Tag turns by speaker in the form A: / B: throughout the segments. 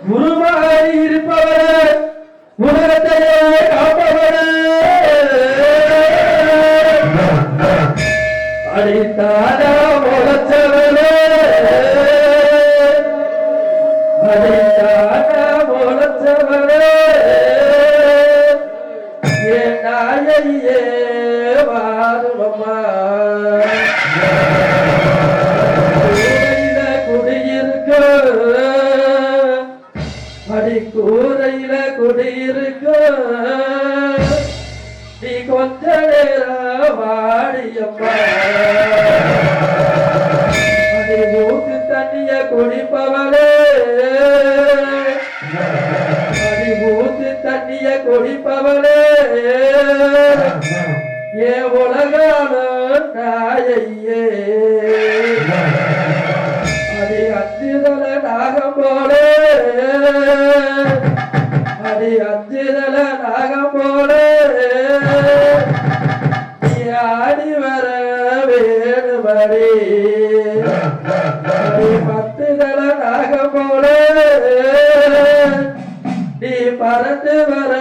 A: குருமாய் இருப்பவர் உலகத்தையே காப்பவர் அடித்தானா முளைச்சவரே அடித்தானா முளைச்சவரே என் நாயையே வாருமம்மா கூரையில குடியிருக்க நீ கொஞ்ச நேரம் வாடியம்மா அடி மூக்கு தண்ணிய குடிப்பவளே அடி மூக்கு தண்ணிய குடிப்பவளே ஏ உலகான நாயையே அடி அஞ்சுதல நாகம் போலே அடி அஞ்சுதல நாகம் போலே நீ ஆடி வர வேணுமடி அடி பத்துதல நாகம் போலே நீ பறந்து வர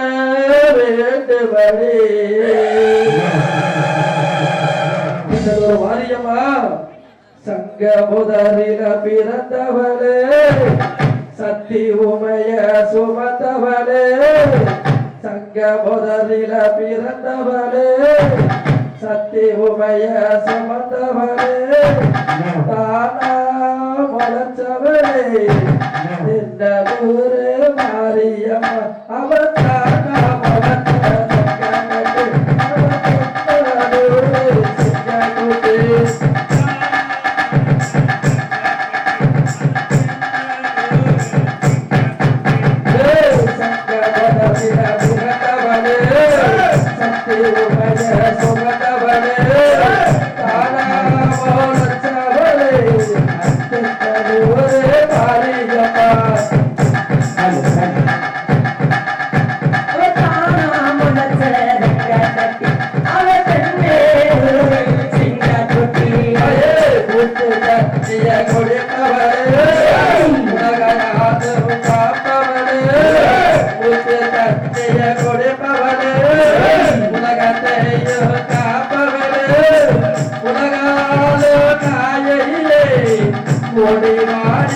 A: வேண்டுமடி ஒரு வாரியம்மா சங்க முதலில பிறந்தவளே சக்தி உமைய சுமந்தவளே சங்க முதலில பிறந்தவளே சக்தி உமைய சுமந்தவளே தானா முளைச்சவளே திண்டூரு மாரியம்மா அவன் தானா முளைச்ச What do you want?